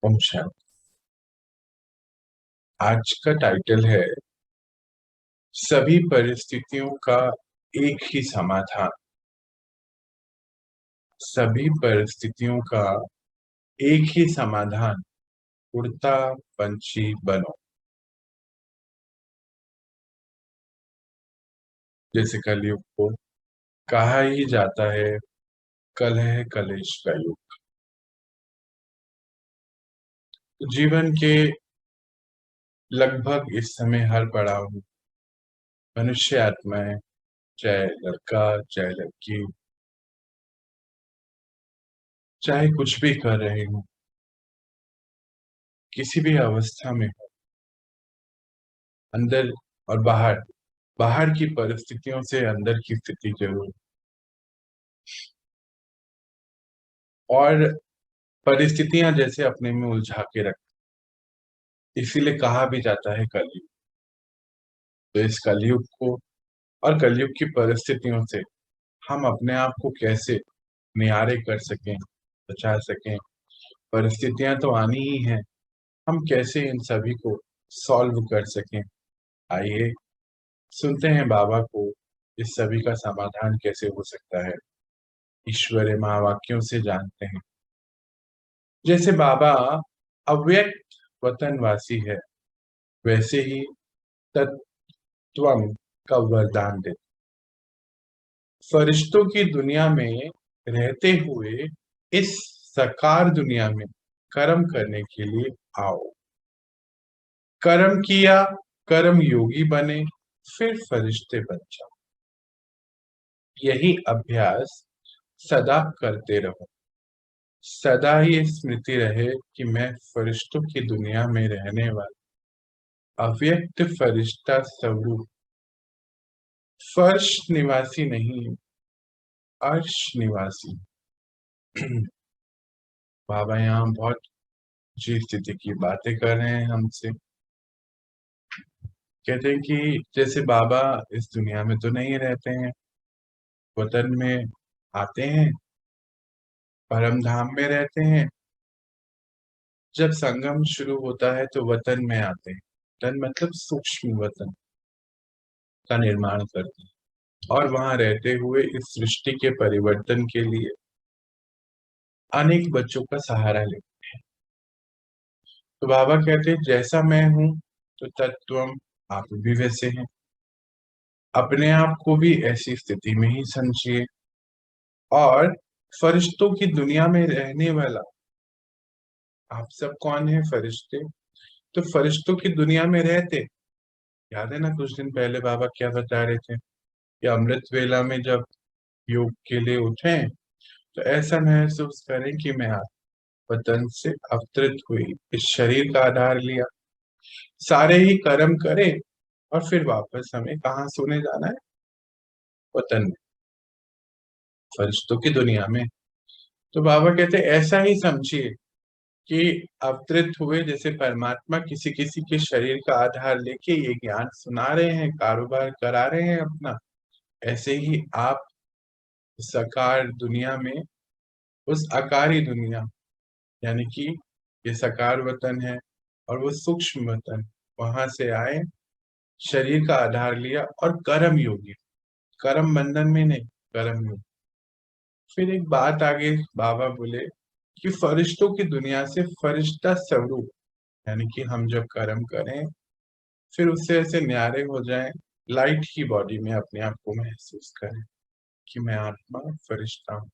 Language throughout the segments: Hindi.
ओम शांति। आज का टाइटल है सभी परिस्थितियों का एक ही समाधान। सभी परिस्थितियों का एक ही समाधान, उड़ता पंछी बनो। जैसे कलयुग को कहा ही जाता है, कलह कलेश का युग। जीवन के लगभग इस समय हर पड़ाव में मनुष्य आत्माएं, चाहे लड़का चाहे लड़की, चाहे कुछ भी कर रहे हो, किसी भी अवस्था में हो, अंदर और बाहर, बाहर की परिस्थितियों से अंदर की स्थिति जरूर, और परिस्थितियां जैसे अपने में उलझा के रख, इसीलिए कहा भी जाता है कलयुग। तो इस कलयुग को और कलयुग की परिस्थितियों से हम अपने आप को कैसे नियारे कर सकें, बचा सकें। परिस्थितियां तो आनी ही हैं, हम कैसे इन सभी को सॉल्व कर सकें। आइए सुनते हैं बाबा को, इस सभी का समाधान कैसे हो सकता है, ईश्वरीय महावाक्यों से जानते हैं। जैसे बाबा अव्यक्त वतनवासी है, वैसे ही तत्वम का वरदान दे। फरिश्तों की दुनिया में रहते हुए इस साकार दुनिया में कर्म करने के लिए आओ। कर्म किया, कर्म योगी बने, फिर फरिश्ते बन जाओ। यही अभ्यास सदा करते रहो। सदा ही स्मृति रहे कि मैं फरिश्तों की दुनिया में रहने वाला अव्यक्त फरिश्ता स्वरूप, फर्श निवासी नहीं, अर्श निवासी। बाबा यहाँ बहुत जी स्थिति की बातें कर रहे हैं हमसे। कहते हैं कि जैसे बाबा इस दुनिया में तो नहीं रहते हैं, वतन में आते हैं, परम धाम में रहते हैं। जब संगम शुरू होता है तो वतन में आते हैं। वतन मतलब सूक्ष्म वतन का निर्माण करते हैं, और वहां रहते हुए इस सृष्टि के परिवर्तन के लिए अनेक बच्चों का सहारा लेते हैं। तो बाबा कहते हैं जैसा मैं हूं तो तत्वम आप भी वैसे हैं। अपने आप को भी ऐसी स्थिति में ही समझिए। और फरिश्तों की दुनिया में रहने वाला आप सब कौन है? फरिश्ते। तो फरिश्तों की दुनिया में रहते, याद है ना कुछ दिन पहले बाबा क्या बता रहे थे कि अमृत वेला में जब योग के लिए उठे तो ऐसा महसूस करें कि मैं वतन से अवतरित हुई, इस शरीर का आधार लिया, सारे ही कर्म करे, और फिर वापस हमें कहाँ सोने जाना है? वतन में, फरिश्तों की दुनिया में। तो बाबा कहते ऐसा ही समझिए कि अवतरित हुए जैसे परमात्मा किसी किसी के शरीर का आधार लेके ये ज्ञान सुना रहे हैं, कारोबार करा रहे हैं अपना, ऐसे ही आप साकार दुनिया में उस आकारी दुनिया, यानी कि ये साकार वतन है और वो सूक्ष्म वतन, वहां से आए, शरीर का आधार लिया और कर्म योगी, कर्म बंधन में नहीं, कर्म योगी। फिर एक बात आगे बाबा बोले कि फरिश्तों की दुनिया से फरिश्ता स्वरूप, यानी कि हम जब कर्म करें फिर उससे ऐसे न्यारे हो जाएं, लाइट की बॉडी में अपने आप को महसूस करें कि मैं आत्मा फरिश्ता हूँ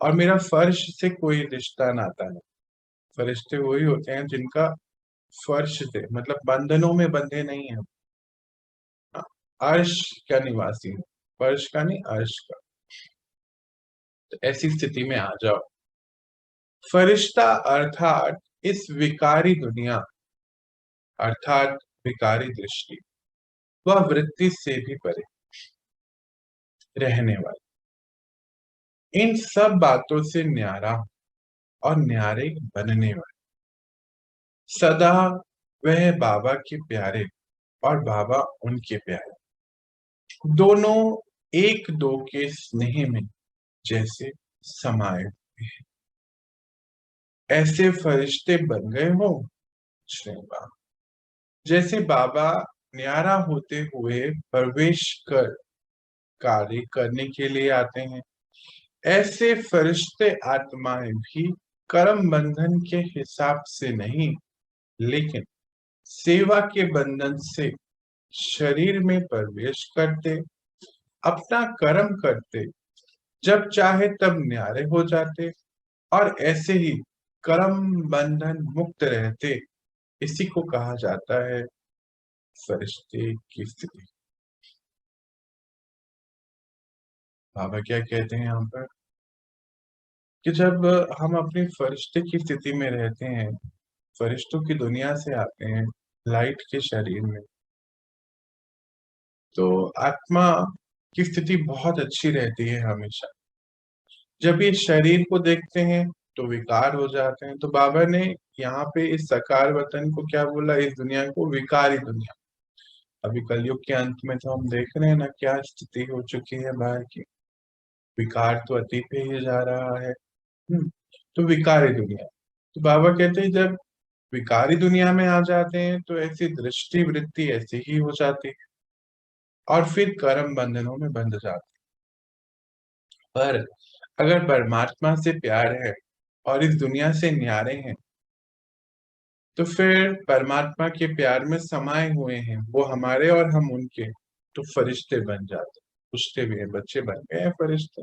और मेरा फर्श से कोई रिश्ता नाता नहीं। फरिश्ते वही होते हैं जिनका फर्श से मतलब बंधनों में बंधे नहीं है, अर्श का निवासी है, फर्श का नहीं, अर्श का। तो ऐसी स्थिति में आ जाओ। फरिश्ता अर्थात इस विकारी दुनिया, अर्थात विकारी दृष्टि, वह वृत्ति से भी परे रहने वाला, इन सब बातों से न्यारा और न्यारे बनने वाले, सदा वह बाबा के प्यारे और बाबा उनके प्यारे, दोनों एक दो के स्नेह में जैसे समाये हुए हैं। ऐसे फरिश्ते बन गए हो। जैसे बाबा न्यारा होते हुए प्रवेश कर कार्य करने के लिए आते हैं, ऐसे फरिश्ते आत्माएं भी कर्म बंधन के हिसाब से नहीं, लेकिन सेवा के बंधन से शरीर में प्रवेश करते, अपना कर्म करते, जब चाहे तब न्यारे हो जाते और ऐसे ही कर्म बंधन मुक्त रहते। इसी को कहा जाता है फरिश्ते की स्थिति। बाबा क्या कहते हैं यहाँ पर कि जब हम अपनी फरिश्ते की स्थिति में रहते हैं, फरिश्तों की दुनिया से आते हैं लाइट के शरीर में, तो आत्मा की स्थिति बहुत अच्छी रहती है हमेशा। जब ये शरीर को देखते हैं तो विकार हो जाते हैं। तो बाबा ने यहाँ पे इस साकार वतन को क्या बोला, इस दुनिया को विकारी दुनिया। अभी कलयुग के अंत में तो हम देख रहे हैं ना क्या स्थिति हो चुकी है बाहर की। विकार तो अति पे ही जा रहा है। तो विकारी दुनिया। तो बाबा कहते हैं जब विकारी दुनिया में आ जाते हैं तो ऐसी दृष्टि वृत्ति ऐसी ही हो जाती है और फिर कर्म बंधनों में बंध जाते हैं। पर अगर परमात्मा से प्यार है और इस दुनिया से न्यारे हैं, तो फिर परमात्मा के प्यार में समाये हुए हैं, वो हमारे और हम उनके, तो फरिश्ते बन जाते, पूछते भी हैं, बच्चे बन गए हैं फरिश्ते।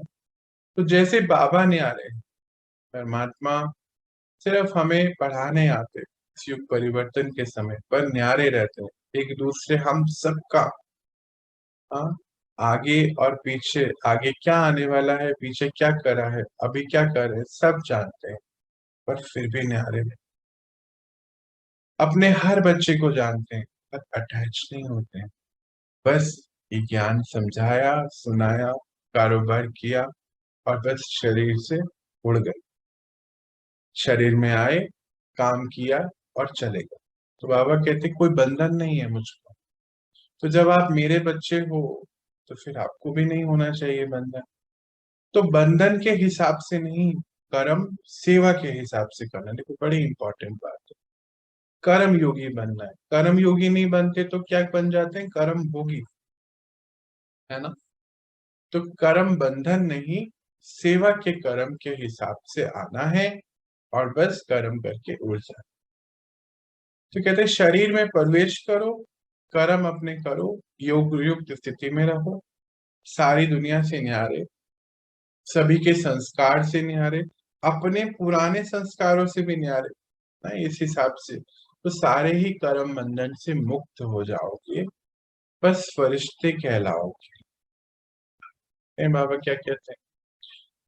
तो जैसे बाबा न्यारे हैं, परमात्मा सिर्फ हमें पढ़ाने आते, इस युग परिवर्तन के समय पर न्यारे रहते हैं एक दूसरे, हम सबका। हाँ, आगे और पीछे, आगे क्या आने वाला है, पीछे क्या करा है, अभी क्या कर रहे हैं, सब जानते हैं, पर फिर भी न्यारे हैं। अपने हर बच्चे को जानते हैं पर अटैच नहीं होते हैं। बस ये ज्ञान समझाया, सुनाया, कारोबार किया और बस शरीर से उड़ गए, शरीर में आए, काम किया और चले गए। तो बाबा कहते कोई बंधन नहीं है मुझको। तो जब आप मेरे बच्चे हो तो फिर आपको भी नहीं होना चाहिए बंधन। तो बंधन के हिसाब से नहीं, कर्म सेवा के हिसाब से करना। देखो बड़ी इंपॉर्टेंट बात है, कर्म योगी बनना है। कर्म योगी नहीं बनते तो क्या बन जाते हैं, कर्म भोगी, है ना। तो कर्म बंधन नहीं, सेवा के कर्म के हिसाब से आना है और बस कर्म करके उड़ जाना। तो कहते हैं शरीर में प्रवेश करो, कर्म अपने करो, योग युक्त स्थिति में रहो, सारी दुनिया से न्यारे, सभी के संस्कार से न्यारे, अपने पुराने संस्कारों से भी न्यारे ना, इस हिसाब से तो सारे ही कर्म बंधन से मुक्त हो जाओगे, बस फरिश्ते कहलाओगे। बाबा क्या कहते हैं,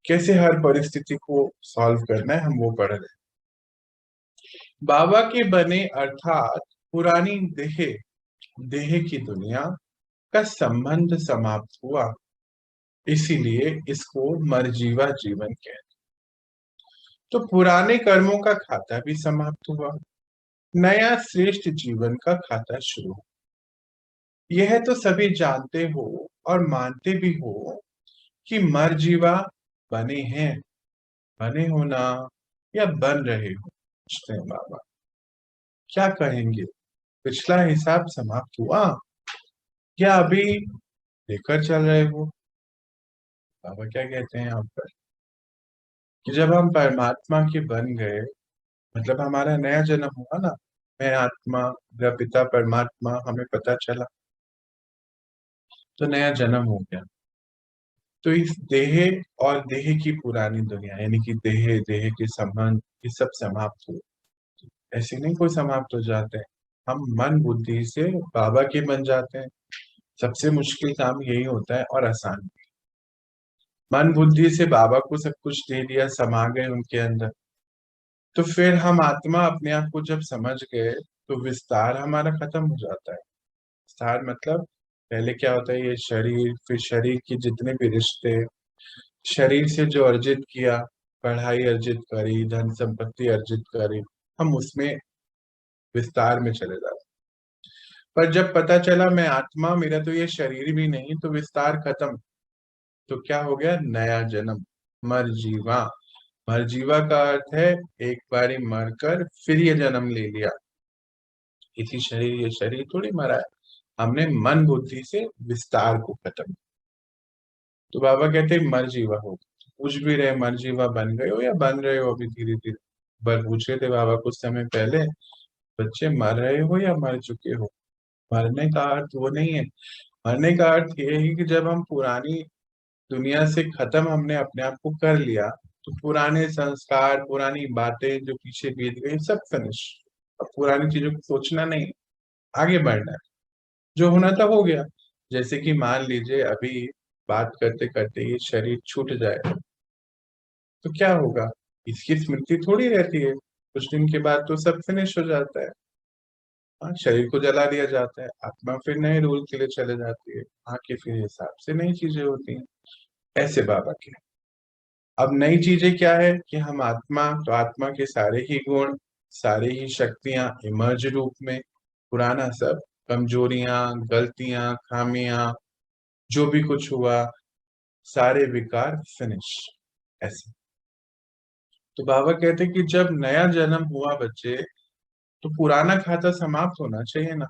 कैसे हर परिस्थिति को सॉल्व करना है, हम वो पढ़ रहे हैं। बाबा के बने अर्थात पुरानी देह, देह की दुनिया का संबंध समाप्त हुआ, इसीलिए इसको मरजीवा जीवन कहते। तो पुराने कर्मों का खाता भी समाप्त हुआ, नया श्रेष्ठ जीवन का खाता शुरू। यह तो सभी जानते हो और मानते भी हो कि मरजीवा बने हैं, बने हो ना या बन रहे हो। पूछते हैं बाबा क्या कहेंगे, पिछला हिसाब समाप्त हुआ या अभी लेकर चल रहे हो। बाबा क्या कहते हैं यहाँ पर कि जब हम परमात्मा के बन गए, मतलब हमारा नया जन्म हुआ ना, मैं आत्मा, मेरा पिता परमात्मा, हमें पता चला तो नया जन्म हो गया। तो इस देह और देह की पुरानी दुनिया, यानी कि देह देह के संबंध, ये सब समाप्त हो। ऐसे नहीं कोई समाप्त हो जाते हैं, हम मन बुद्धि से बाबा के बन जाते हैं। सबसे मुश्किल काम यही होता है और आसान। मन बुद्धि से बाबा को सब कुछ दे दिया, समा गए उनके अंदर, तो फिर हम आत्मा अपने आप को जब समझ गए तो विस्तार हमारा खत्म हो जाता है। विस्तार मतलब पहले क्या होता है, ये शरीर, फिर शरीर की जितने भी रिश्ते, शरीर से जो अर्जित किया, पढ़ाई अर्जित करी, धन संपत्ति अर्जित करी, हम उसमें विस्तार में चले जाते। पर जब पता चला मैं आत्मा, मेरा तो ये शरीर भी नहीं, तो विस्तार खत्म। तो क्या हो गया, नया जन्म, मर जीवा। मरजीवा का अर्थ है एक बारी मरकर फिर ये जन्म ले लिया। इसी शरीर, ये शरीर थोड़ी मरा है, हमने मन बुद्धि से विस्तार को खत्म किया। तो बाबा कहते हैं मरजीवा हो, पूछ भी रहे मरजीवा बन गए हो या बन रहे हो अभी धीरे धीरे। पर पूछ रहे थे बाबा कुछ समय पहले, बच्चे मर रहे हो या मर चुके हो। मरने का अर्थ वो नहीं है। मरने का अर्थ ये है कि जब हम पुरानी दुनिया से खत्म हमने अपने आप को कर लिया, तो पुराने संस्कार, पुरानी बातें जो पीछे बीत गई, सब फिनिश। अब पुरानी चीजों को सोचना नहीं, आगे बढ़ना है। जो होना था हो गया। जैसे कि मान लीजिए अभी बात करते करते ये शरीर छूट जाए तो क्या होगा। इसकी स्मृति थोड़ी रहती है, कुछ दिन के बाद तो सब फिनिश हो जाता है। हाँ, शरीर को जला दिया जाता है, आत्मा फिर नए रूल के लिए चले जाती है, वहां के फिर हिसाब से नई चीजें होती हैं। ऐसे बाबा के। अब नई चीजें क्या है कि हम आत्मा, तो आत्मा के सारे ही गुण, सारे ही शक्तियां इमर्ज रूप में, पुराना सब कमजोरियां, गलतियां, खामियां, जो भी कुछ हुआ, सारे विकार फिनिश। ऐसे। तो बाबा कहते कि जब नया जन्म हुआ बच्चे, तो पुराना खाता समाप्त होना चाहिए ना।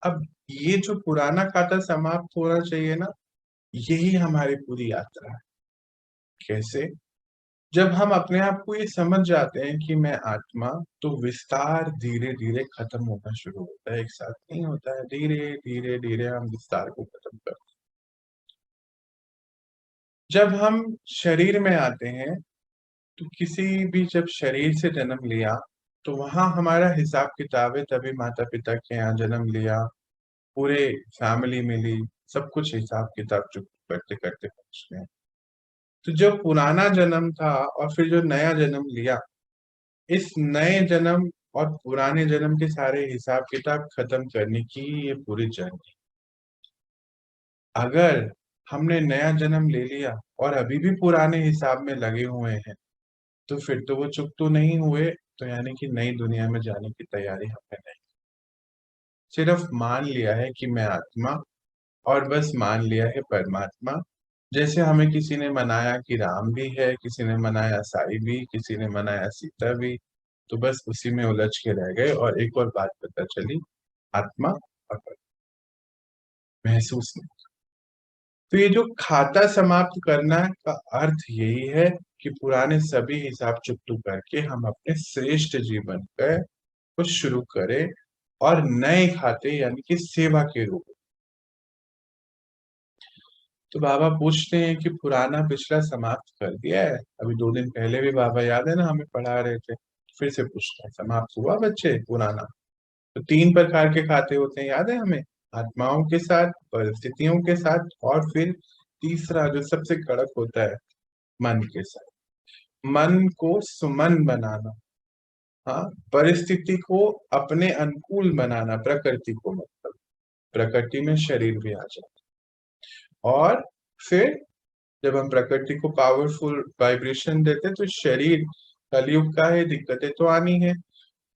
अब ये जो पुराना खाता समाप्त होना चाहिए ना, यही हमारी पूरी यात्रा है। कैसे? जब हम अपने आप को ये समझ जाते हैं कि मैं आत्मा, तो विस्तार धीरे धीरे खत्म होना शुरू होता है। एक साथ नहीं होता है, धीरे धीरे धीरे हम विस्तार को खत्म करते हैं। जब हम शरीर में आते हैं, तो किसी भी जब शरीर से जन्म लिया, तो वहां हमारा हिसाब किताब है। तभी माता पिता के यहाँ जन्म लिया, पूरे फैमिली मिली, सब कुछ हिसाब किताब चुप करते करते पहुंच गए। तो जो पुराना जन्म था और फिर जो नया जन्म लिया, इस नए जन्म और पुराने जन्म के सारे हिसाब किताब खत्म करने की ये पूरी जर्नी। अगर हमने नया जन्म ले लिया और अभी भी पुराने हिसाब में लगे हुए हैं, तो फिर तो वो चुप तो नहीं हुए। तो यानी कि नई दुनिया में जाने की तैयारी हमने नहीं, सिर्फ मान लिया है कि मैं आत्मा, और बस मान लिया है परमात्मा। जैसे हमें किसी ने मनाया कि राम भी है, किसी ने मनाया साई भी, किसी ने मनाया सीता भी, तो बस उसी में उलझ के रह गए और एक और बात पता चली, आत्मा और महसूस नहीं। तो ये जो खाता समाप्त करना का अर्थ यही है कि पुराने सभी हिसाब चुकतू करके हम अपने श्रेष्ठ जीवन का कुछ शुरू करें, और नए खाते यानी कि सेवा के रूप में। तो बाबा पूछते हैं कि पुराना पिछला समाप्त कर दिया है। अभी 2 दिन पहले भी बाबा याद है ना, हमें पढ़ा रहे थे। फिर से पूछते हैं, समाप्त हुआ बच्चे पुराना? तो 3 प्रकार के खाते होते हैं, याद है हमें? आत्माओं के साथ, परिस्थितियों के साथ, और फिर तीसरा जो सबसे कड़क होता है, मन के साथ। मन को सुमन बनाना, हाँ, परिस्थिति को अपने अनुकूल बनाना, प्रकृति को, मतलब प्रकृति में शरीर भी आ जाए। और फिर जब हम प्रकृति को पावरफुल वाइब्रेशन देते हैं, तो शरीर कलयुग का है, दिक्कतें तो आनी है,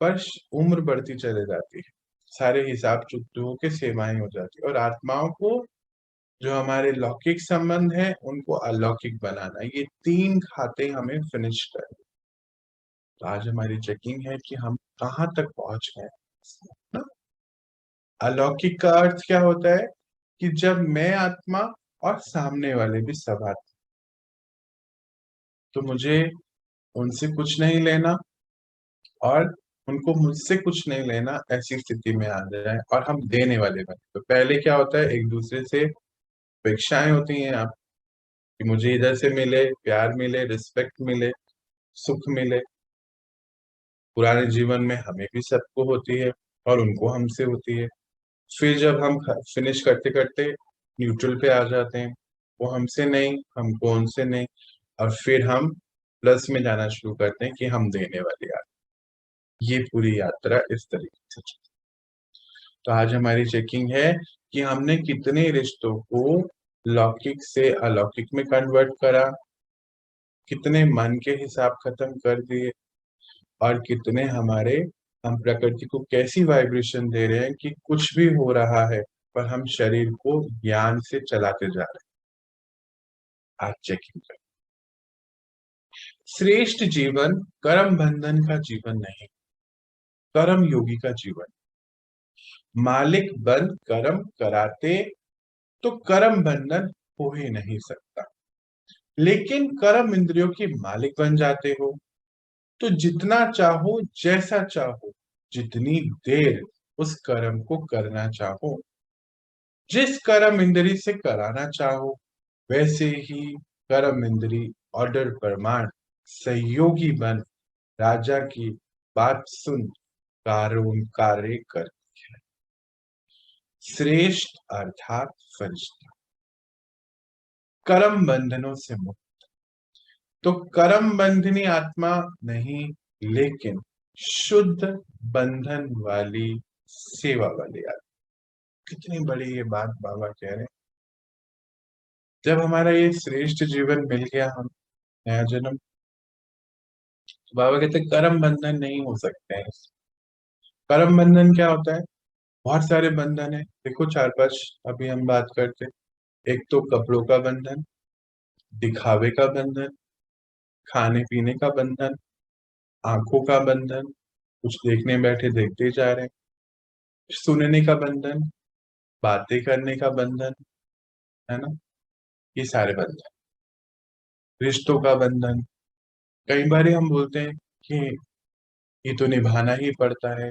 पर उम्र बढ़ती चले जाती है, सारे हिसाब चुकतों के सेवाएं हो जाती है, और आत्माओं को, जो हमारे लौकिक संबंध है, उनको अलौकिक बनाना, ये 3 खाते हमें फिनिश करने। तो आज हमारी चेकिंग है कि हम कहाँ तक पहुंच गए ना। अलौकिक का अर्थ क्या होता है कि जब मैं आत्मा और सामने वाले भी सब आत्मा, तो मुझे उनसे कुछ नहीं लेना और उनको मुझसे कुछ नहीं लेना, ऐसी स्थिति में आ जाए और हम देने वाले बने। तो पहले क्या होता है, एक दूसरे से अपेक्षाएं होती हैं आप, कि मुझे इधर से मिले, प्यार मिले, रिस्पेक्ट मिले, सुख मिले। पुराने जीवन में हमें भी सबको होती है और उनको हमसे होती है। फिर जब हम फिनिश करते करते न्यूट्रल पे आ जाते हैं, वो हमसे नहीं, हमको उनसे नहीं, और फिर हम प्लस में जाना शुरू करते हैं कि हम देने वाले ये पूरी यात्रा इस तरीके से चलती है। तो आज हमारी चेकिंग है कि हमने कितने रिश्तों को लौकिक से अलौकिक में कन्वर्ट करा, कितने मन के हिसाब खत्म कर दिए, और कितने हमारे, हम प्रकृति को कैसी वाइब्रेशन दे रहे हैं कि कुछ भी हो रहा है पर हम शरीर को ज्ञान से चलाते जा रहे हैं। आज चेकिंग कर श्रेष्ठ जीवन कर्म बंधन का जीवन नहीं, कर्म योगी का जीवन। मालिक बन कर्म कराते तो कर्म बंधन हो ही नहीं सकता। लेकिन कर्म इंद्रियों की मालिक बन जाते हो तो जितना चाहो, जैसा चाहो, जितनी देर उस कर्म को करना चाहो, जिस कर्म इंद्री से कराना चाहो, वैसे ही कर्म इंद्री ऑर्डर प्रमाण सहयोगी बन राजा की बात सुन कार्य कर। श्रेष्ठ अर्थात फरिश्ता कर्म बंधनों से मुक्त। तो कर्म बंधनी आत्मा नहीं, लेकिन शुद्ध बंधन वाली सेवा वाली आत्मा। कितनी बड़ी ये बात बाबा कह रहे हैं। जब हमारा ये श्रेष्ठ जीवन मिल गया, हम नया जन्म, तो बाबा कहते हैं कर्म बंधन नहीं हो सकते हैं। कर्म बंधन क्या होता है? बहुत सारे बंधन है, देखो चार पांच अभी हम बात करते। एक तो कपड़ों का बंधन, दिखावे का बंधन, खाने पीने का बंधन, आंखों का बंधन, कुछ देखने बैठे देखते जा रहे हैं, सुनने का बंधन, बातें करने का बंधन, है ना, ये सारे बंधन। रिश्तों का बंधन, कई बार हम बोलते हैं कि ये तो निभाना ही पड़ता है,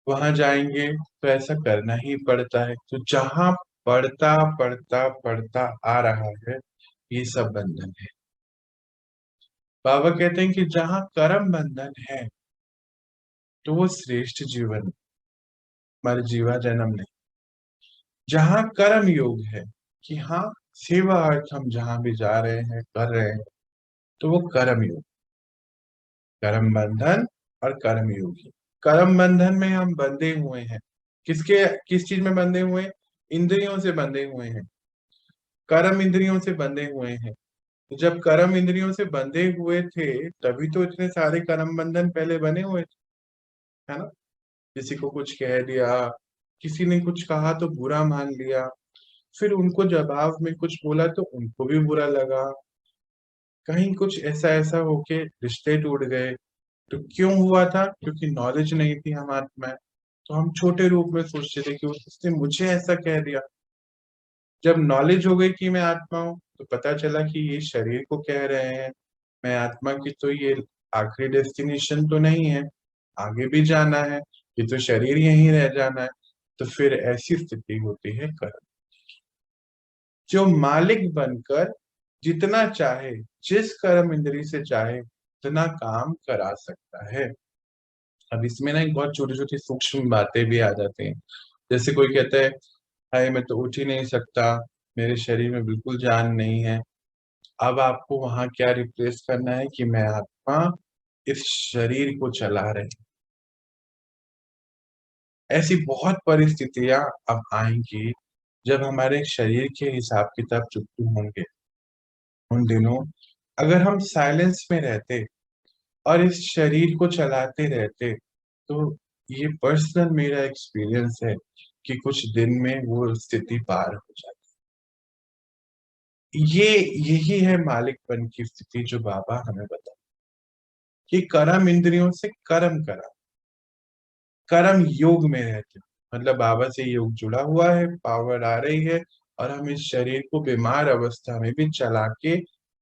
वहां जाएंगे तो ऐसा करना ही पड़ता है। तो जहां पढ़ता पढ़ता पढ़ता आ रहा है, ये सब बंधन है। बाबा कहते हैं कि जहां कर्म बंधन है तो वो श्रेष्ठ जीवन, हमारे जीवा जन्म नहीं। जहां कर्म योग है कि हाँ, सेवा अर्थ हम जहां भी जा रहे हैं, कर रहे हैं, तो वो कर्म योग, कर्म बंधन और कर्म योगी। कर्म बंधन में हम बंधे हुए हैं, किसके, किस चीज में बंधे हुए हैं? इंद्रियों से बंधे हुए हैं, कर्म इंद्रियों से बंधे हुए हैं। तो जब कर्म इंद्रियों से बंधे हुए थे, तभी तो इतने सारे कर्म बंधन पहले बने हुए थे, है ना। किसी को कुछ कह दिया, किसी ने कुछ कहा तो बुरा मान लिया, फिर उनको जवाब में कुछ बोला तो उनको भी बुरा लगा, कहीं कुछ ऐसा ऐसा होके रिश्ते टूट गए। तो क्यों हुआ था? क्योंकि नॉलेज नहीं थी हमारे में। तो हम छोटे रूप में सोचते थे कि उसने मुझे ऐसा कह दिया। जब नॉलेज हो गई कि मैं आत्मा हूँ, तो पता चला कि ये शरीर को कह रहे हैं, मैं आत्मा की, तो ये आखिरी डेस्टिनेशन तो नहीं है, आगे भी जाना है, ये तो शरीर यहीं रह जाना है। तो फिर ऐसी स्थिति होती है कर्म, जो मालिक बनकर जितना चाहे, जिस कर्म इंद्री से चाहे उतना काम करा सकता है। अब इसमें ना एक बहुत छोटी छोटी सूक्ष्म बातें भी आ जाती हैं। जैसे कोई कहता है, हाय मैं तो उठ ही नहीं सकता, मेरे शरीर में बिल्कुल जान नहीं है। अब आपको वहां क्या रिप्लेस करना है कि मैं आत्मा इस शरीर को चला रही। ऐसी बहुत परिस्थितियां अब आएंगी जब हमारे शरीर के हिसाब किताब चुकते होंगे। उन दिनों अगर हम साइलेंस में रहते और इस शरीर को चलाते रहते, तो ये पर्सनल मेरा एक्सपीरियंस है कि कुछ दिन में वो स्थिति पार हो जाती। ये यही है मालिकपन की स्थिति जो बाबा हमें बता, कि कर्म इंद्रियों से कर्म करा, कर्म योग में रहते, मतलब बाबा से योग जुड़ा हुआ है, पावर आ रही है, और हम इस शरीर को बीमार अवस्था में भी चला के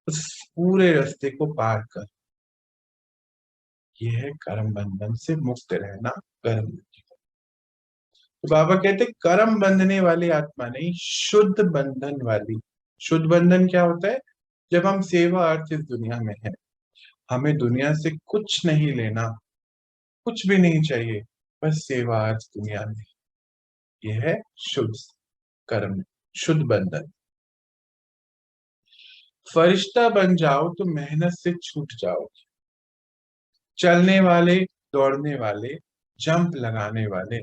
उस पूरे रास्ते को पार कर। ये है कर्म बंधन से मुक्त रहना, कर्म मुक्ति। तो बाबा कहते कर्म बंधने वाली आत्मा नहीं, शुद्ध बंधन वाली। शुद्ध बंधन क्या होता है? जब हम सेवा अर्थ इस दुनिया में है, हमें दुनिया से कुछ नहीं लेना, कुछ भी नहीं चाहिए, बस सेवा अर्थ दुनिया में। यह है शुद्ध कर्म, शुद्ध बंधन। फरिश्ता बन जाओ तो मेहनत से छूट जाओ। चलने वाले, दौड़ने वाले, जंप लगाने वाले,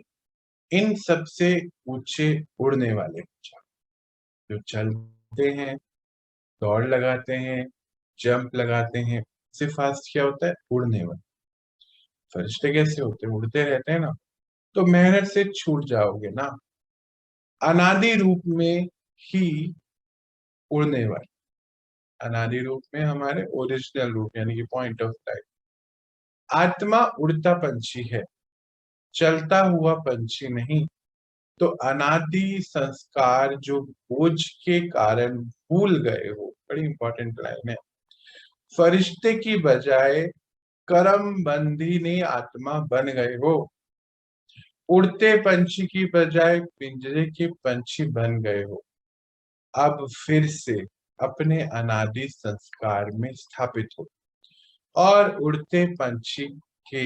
इन सब से ऊंचे उड़ने वाले हो जाओ। जो चलते हैं, दौड़ लगाते हैं, जंप लगाते हैं, उससे फास्ट क्या होता है? उड़ने वाले। फरिश्ते कैसे होते हैं? उड़ते रहते हैं ना। तो मेहनत से छूट जाओगे ना, अनादि रूप में ही उड़ने वाले। अनादि रूप में हमारे ओरिजिनल रूप यानी कि पॉइंट ऑफ लाइट। आत्मा उड़ता पंछी है, चलता हुआ पंछी नहीं। तो अनादि संस्कार जो बोझ के कारण भूल गए हो, बड़ी इंपॉर्टेंट लाइन है। फरिश्ते की बजाय करम बंधीनी आत्मा बन गए हो। उड़ते पंछी की बजाय पिंजरे के पंछी बन गए हो। अब फिर से अपने अनादि संस्कार में स्थापित हो और उड़ते पंछी के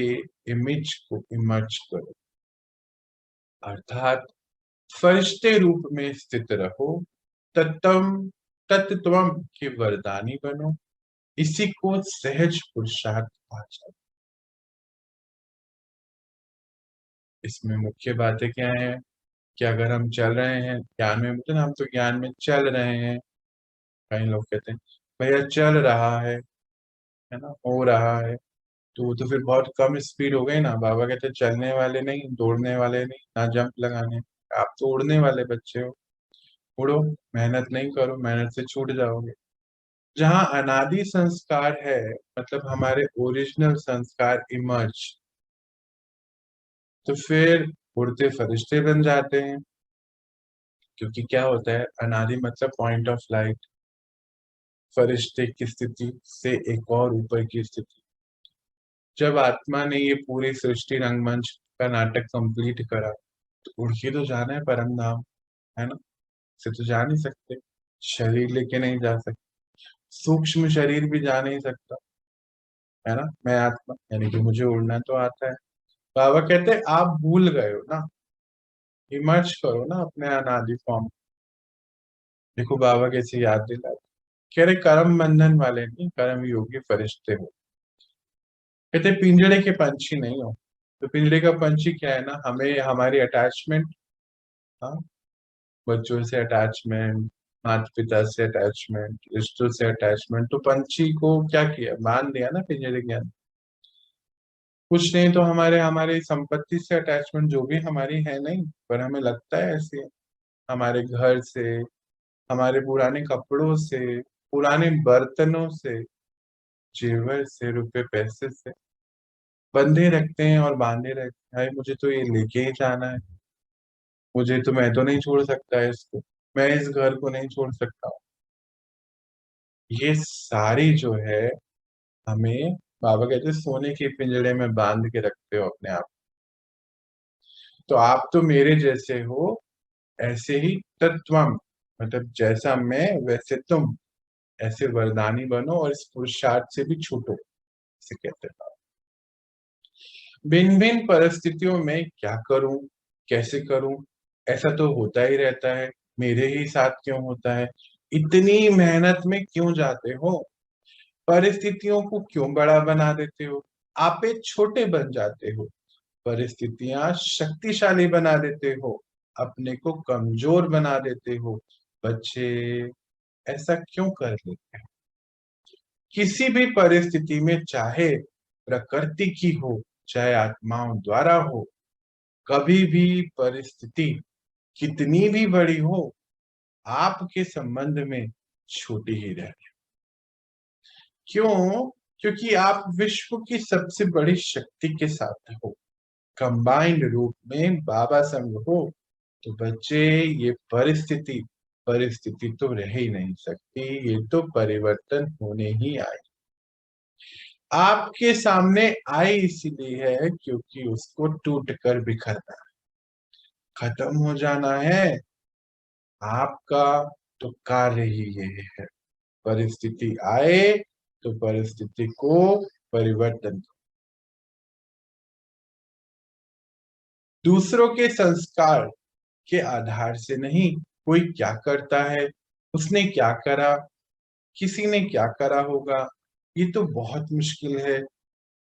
इमेज को इमर्ज करो, अर्थात फरिश्ते रूप में स्थित रहो। तत्वम के वरदानी बनो। इसी को सहज पुरुषार्थ कहा जाता है। इसमें मुख्य बातें क्या है कि अगर हम चल रहे हैं ज्ञान में, मतलब हम तो ज्ञान में चल रहे हैं। कई लोग कहते हैं भैया चल रहा है ना, हो रहा है, तो वो तो फिर बहुत कम स्पीड हो गई ना। बाबा कहते हैं चलने वाले नहीं, दौड़ने वाले नहीं, ना जंप लगाने। आप तो उड़ने वाले बच्चे हो, उड़ो, मेहनत नहीं करो, मेहनत से छूट जाओगे। जहाँ अनादि संस्कार है, मतलब हमारे ओरिजिनल संस्कार इमर्ज, तो फिर उड़ते फरिश्ते बन जाते हैं। क्योंकि क्या होता है, अनादि मतलब पॉइंट ऑफ लाइट, फरिश्ते की स्थिति से एक और ऊपर की स्थिति। जब आत्मा ने ये पूरी सृष्टि रंगमंच का नाटक कंप्लीट करा, तो उड़ के तो जाना है परम धाम, है ना। से तो जा नहीं सकते, शरीर लेके नहीं जा सकते, सूक्ष्म शरीर भी जा नहीं सकता, है ना। मैं आत्मा यानी कि मुझे उड़ना तो आता है। बाबा कहते हैं आप भूल गए हो ना, इमर्ज करो ना अपने अनादि फॉर्म। देखो बाबा कैसे याद दिलाते, कह रहे कर्म बंधन वाले नहीं, कर्म योगी फरिश्ते हो। कहते पिंजड़े के पंछी नहीं हो। तो पिंजड़े का पंछी क्या है ना, हमें हमारी अटैचमेंट, हाँ, बच्चों से अटैचमेंट, माता पिता से अटैचमेंट, रिश्तों से अटैचमेंट। तो पंछी को क्या किया, बांध दिया ना पिंजरे के अंदर। कुछ नहीं तो हमारे हमारी संपत्ति से अटैचमेंट जो भी हमारी है नहीं, पर हमें लगता है ऐसे, हमारे घर से, हमारे पुराने कपड़ों से, पुराने बर्तनों से, जेवर से, रुपए पैसे से बंधे रखते हैं और बांधे रहते हैं। भाई मुझे तो ये लेके ही जाना है, मुझे तो, मैं तो नहीं छोड़ सकता है इसको, मैं इस घर को नहीं छोड़ सकता हूँ। ये सारी जो है हमें, बाबा कहते हैं सोने के पिंजड़े में बांध के रखते हो अपने आप। तो आप तो मेरे जैसे हो, ऐसे ही तत्वम, मतलब जैसा मैं वैसे तुम, ऐसे वरदानी बनो और इस पुरुषार्थ से भी छूटो, इसे कहते हैं। भिन्न भिन्न परिस्थितियों में क्या करूं, कैसे करूं, ऐसा तो होता ही रहता है। मेरे ही साथ क्यों होता है, इतनी मेहनत में क्यों जाते हो, परिस्थितियों को क्यों बड़ा बना देते हो, आप एक छोटे बन जाते हो, परिस्थितियां शक्तिशाली बना देते हो, अपने को कमजोर बना देते हो। बच्चे ऐसा क्यों कर लेते हैं। किसी भी परिस्थिति में, चाहे प्रकृति की हो, चाहे आत्माओं द्वारा हो, कभी भी परिस्थिति कितनी भी बड़ी हो, आपके संबंध में छोटी ही रहे। क्यों, क्योंकि आप विश्व की सबसे बड़ी शक्ति के साथ हो, कंबाइंड रूप में बाबा संग हो। तो बच्चे ये परिस्थिति, परिस्थिति तो रह ही नहीं सकती, ये तो परिवर्तन होने ही आए। आपके सामने आई इसीलिए है क्योंकि उसको टूट कर बिखरना, खत्म हो जाना है। आपका तो कार्य ही ये है, परिस्थिति आए तो परिस्थिति को परिवर्तन। दूसरों के संस्कार के आधार से नहीं, कोई क्या करता है, उसने क्या करा, किसी ने क्या करा होगा, ये तो बहुत मुश्किल है,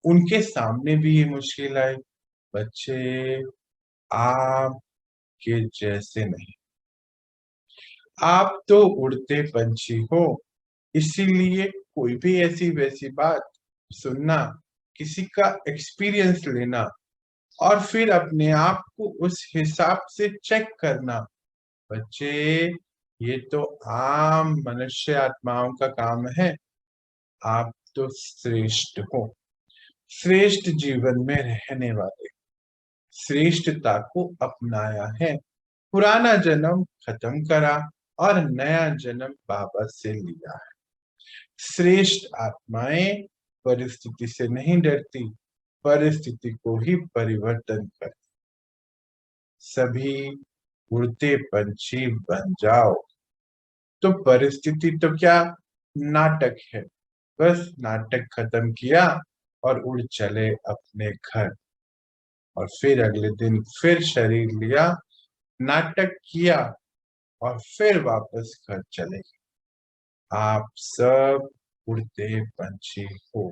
उनके सामने भी ये मुश्किल आए। बच्चे आपके जैसे नहीं, आप तो उड़ते पंछी हो। इसीलिए कोई भी ऐसी वैसी बात सुनना, किसी का एक्सपीरियंस लेना और फिर अपने आप को उस हिसाब से चेक करना, बच्चे ये तो आम मनुष्य आत्माओं का काम है। आप तो श्रेष्ठ हो, श्रेष्ठ जीवन में रहने वाले, श्रेष्ठता को अपनाया है, पुराना जन्म खत्म करा और नया जन्म बाबा से लिया है। श्रेष्ठ आत्माएं परिस्थिति से नहीं डरती, परिस्थिति को ही परिवर्तन कर। सभी उड़ते पंछी बन जाओ। तो परिस्थिति तो क्या, नाटक है। बस नाटक खत्म किया और उड़ चले अपने घर, और फिर अगले दिन फिर शरीर लिया, नाटक किया और फिर वापस घर चले गए। आप सब उड़ते पंछी हो।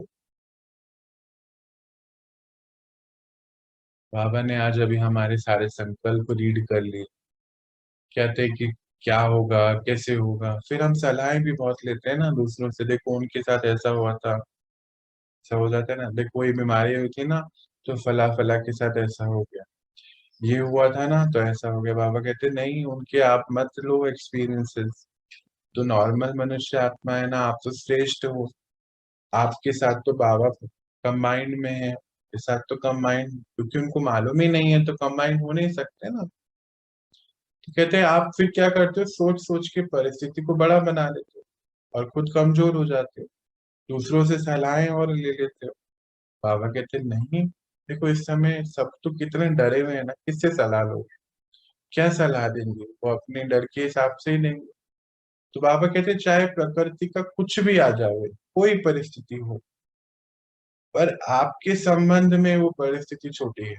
बाबा ने आज अभी हमारे सारे संकल्प रीड कर लिए। कहते हैं कि क्या होगा, कैसे होगा। फिर हम सलाहें भी बहुत लेते हैं ना दूसरों से, देखो उनके साथ ऐसा हुआ था, ऐसा हो जाता है ना, देखो कोई बीमारी हुई थी ना, तो फला फला के साथ ऐसा हो गया, ये हुआ था ना तो ऐसा हो गया। बाबा कहते नहीं, उनके आप मत लो एक्सपीरियंसेस। तो नॉर्मल मनुष्य आत्मा है ना, आप तो श्रेष्ठ हो। आपके साथ तो बाबा कंबाइंड में है, के साथ तो कंबाइंड, क्योंकि उनको मालूम ही नहीं है तो कंबाइंड हो नहीं सकते ना। तो कहते हैं आप फिर क्या करते हो, सोच सोच के परिस्थिति को बड़ा बना लेते हो और खुद कमजोर हो जाते हो, दूसरों से सलाहें और ले लेते हो। बाबा कहते नहीं, देखो इस समय सब तो कितने डरे हुए हैं ना, किससे सलाह लोगे, क्या सलाह देंगे, वो अपने डर के हिसाब से ही देंगे। तो बाबा कहते चाहे प्रकृति का कुछ भी आ जाए, कोई परिस्थिति हो, पर आपके संबंध में वो परिस्थिति छोटी है।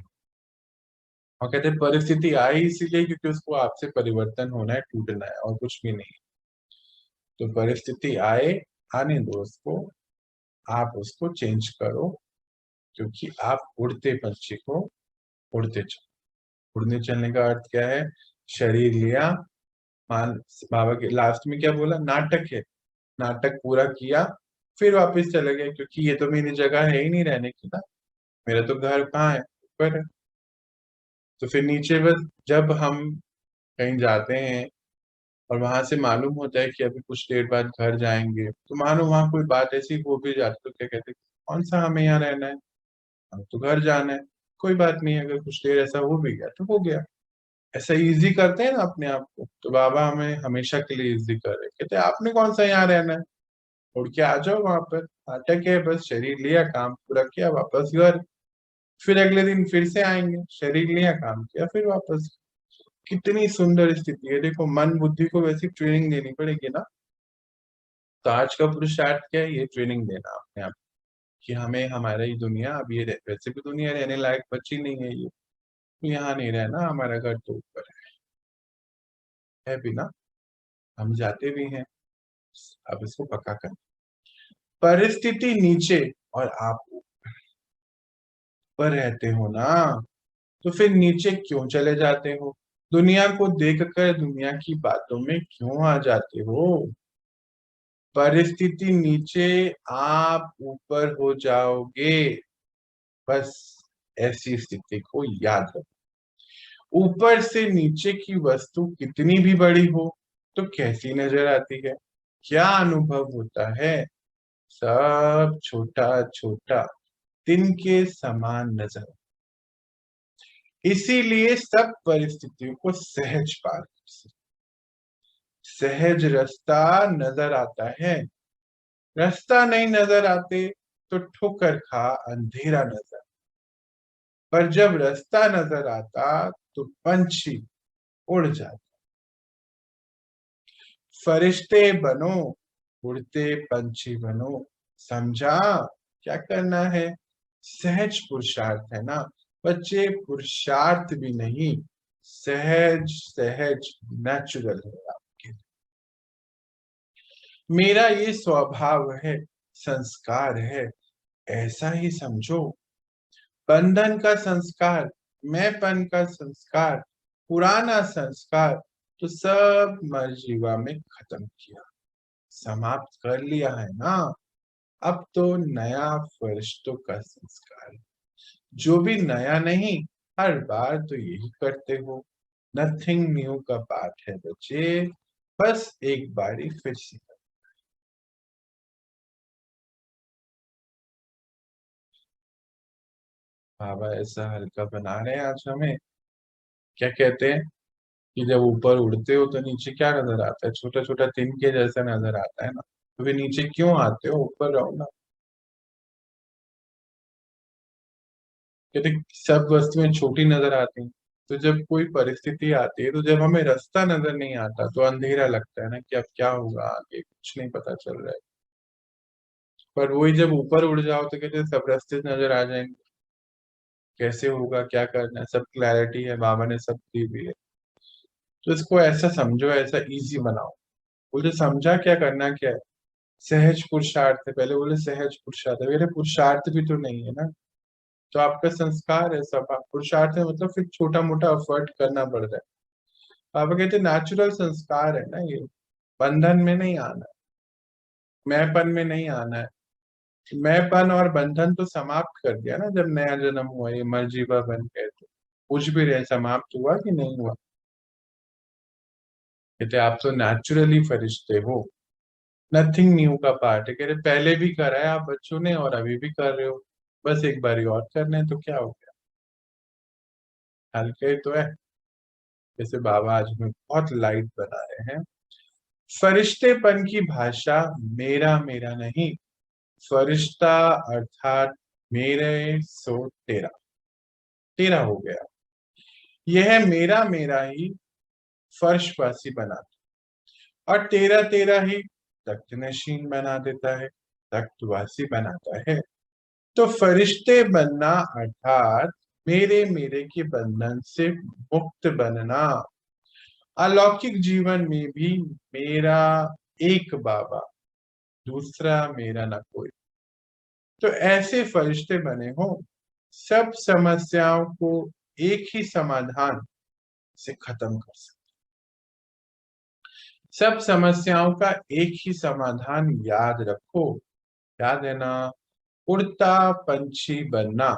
और कहते परिस्थिति आई इसीलिए क्योंकि उसको आपसे परिवर्तन होना है, टूटना है, और कुछ भी नहीं। तो परिस्थिति आए, आने दो उसको, आप उसको चेंज करो, क्योंकि आप उड़ते पंछी को उड़ते चलो। उड़ने चलने का अर्थ क्या है, शरीर लिया, मान, बाबा के लास्ट में क्या बोला, नाटक है, नाटक पूरा किया, फिर वापस चले गए, क्योंकि ये तो मेरी जगह है ही नहीं रहने की ना, मेरा तो घर कहाँ है, ऊपर है। तो फिर नीचे बस, जब हम कहीं जाते हैं और वहां से मालूम होता है कि अभी कुछ देर बाद घर जाएंगे, तो मानो वहां कोई बात ऐसी हो भी जाती तो क्या कहते, कौन सा हमें यहाँ रहना है, हम तो घर जाना है। कोई बात नहीं, अगर कुछ देर ऐसा हो भी गया तो हो गया। ऐसा इजी करते हैं ना अपने आप को, तो बाबा हमें हमेशा के लिए इजी कर रहे हैं। कहते हैं आपने कौन सा यहाँ रहना है, उड़ के आ जाओ वहां पर, नाटक है, बस शरीर लिया, काम पूरा किया, वापस घर। फिर अगले दिन फिर से आएंगे, शरीर लिया, काम किया, फिर वापस। कितनी सुंदर स्थिति है। देखो मन बुद्धि को वैसी ट्रेनिंग देनी पड़ेगी ना। तो आज का पुरुषार्थ क्या है, ये ट्रेनिंग देना अपने आप, कि हमें हमारा ही दुनिया, अब ये वैसे भी दुनिया रहने लायक बची नहीं है, ये तो यहाँ नहीं रहना, हमारा घर तो ऊपर है भी ना, हम जाते भी हैं। अब इसको पक्का कर, परिस्थिति नीचे और आप ऊपर रहते हो ना, तो फिर नीचे क्यों चले जाते हो, दुनिया को देखकर दुनिया की बातों में क्यों आ जाते हो। परिस्थिति नीचे, आप ऊपर हो जाओगे, बस ऐसी स्थिति को याद रखो। ऊपर से नीचे की वस्तु कितनी भी बड़ी हो तो कैसी नजर आती है, क्या अनुभव होता है, सब छोटा छोटा दिन के समान नजर। इसीलिए सब परिस्थितियों को सहज पार कर सकते, सहज रास्ता नजर आता है। रास्ता नहीं नजर आते तो ठोकर खा अंधेरा नजर, पर जब रास्ता नजर आता तो पंछी उड़ जाते। फरिश्ते बनो, उड़ते पंछी बनो, समझा क्या करना है, सहज पुरुषार्थ है ना बच्चे, पुरुषार्थ भी नहीं, सहज सहज नेचुरल है आपके। मेरा ये स्वभाव है, संस्कार है, ऐसा ही समझो। बंधन का संस्कार, मैंपन का संस्कार, पुराना संस्कार, तो सब मरजीवा में खत्म किया, समाप्त कर लिया है ना। अब तो नया फरिश्तों का संस्कार है। जो भी नया नहीं, हर बार तो यही करते हो। नथिंग न्यू का पाठ है बच्चे, बस एक बारी फिर से। बाबा ऐसा हल्का बना रहे हैं आज हमें। क्या कहते हैं कि जब ऊपर उड़ते हो तो नीचे क्या नजर आता है? छोटा छोटा तिनके जैसा नजर आता है ना। तो फिर नीचे क्यों आते हो? ऊपर रहो ना। कहते सब वस्तुएं छोटी नजर आती हैं। तो जब कोई परिस्थिति आती है, तो जब हमें रास्ता नजर नहीं आता तो अंधेरा लगता है ना, कि अब क्या होगा आगे, कुछ नहीं पता चल रहा है। पर वही जब ऊपर उड़ जाओ तो कहते हैं सब रास्ते नजर आ जाएंगे। कैसे होगा, क्या करना है, सब क्लैरिटी है, बाबा ने सब दी हुई है। तो इसको ऐसा समझो, ऐसा इजी बनाओ। बोले समझा क्या, करना क्या है? सहज पुरुषार्थ है। पहले बोले सहज पुरुषार्थ है, मेरे पुरुषार्थ भी तो नहीं है ना। तो आपका संस्कार है सब। आप पुरुषार्थ है मतलब फिर छोटा मोटा एफर्ट करना पड़ रहा है। पापा कहते नेचुरल संस्कार है ना ये। बंधन में नहीं आना है, मैंपन में नहीं आना है। मैंपन और बंधन तो समाप्त कर दिया ना जब नया जन्म हुआ, ये मर्जीवा बन गए तो। कुछ भी रहे, समाप्त हुआ कि नहीं हुआ? कहते आप तो नेचुरली फरिश्ते हो। नथिंग न्यू का पार्ट है। कह रहे पहले भी करा है आप बच्चों ने और अभी भी कर रहे हो। बस एक बारी और करना है तो क्या हो गया? हल्के ही तो है। जैसे बाबा आज में बहुत लाइट बना रहे हैं। फरिश्तेपन की भाषा मेरा मेरा नहीं। फरिश्ता अर्थात मेरे सो तेरा। तेरा हो गया। यह मेरा मेरा ही फर्शवासी बनाता और तेरा तेरा ही तख्त नशीन बना देता है, तख्तवासी बनाता है। तो फरिश्ते बनना अर्थात मेरे मेरे के बंधन से मुक्त बनना। अलौकिक जीवन में भी मेरा एक बाबा, दूसरा मेरा न कोई। तो ऐसे फरिश्ते बने हो, सब समस्याओं को एक ही समाधान से खत्म कर सकते। सब समस्याओं का एक ही समाधान याद रखो। याद है ना? उड़ता पंछी बनना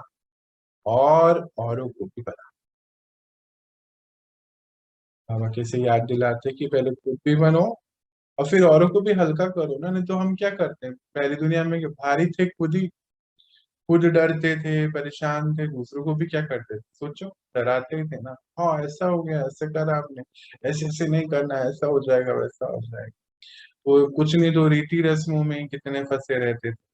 और औरों को भी बना। बाबा कैसे याद दिलाते कि पहले खुद भी बनो और फिर औरों को भी हल्का करो ना। नहीं तो हम क्या करते हैं, पहली दुनिया में भारी थे खुद ही, खुद डरते थे, परेशान थे, दूसरों को भी क्या करते थे? सोचो, डराते ही थे ना। हाँ ऐसा हो गया, ऐसे करा आपने, ऐसे ऐसे नहीं करना, ऐसा हो जाएगा, वैसा हो जाएगा। वो कुछ नहीं तो रीति रस्मों में ही कितने फंसे रहते थे।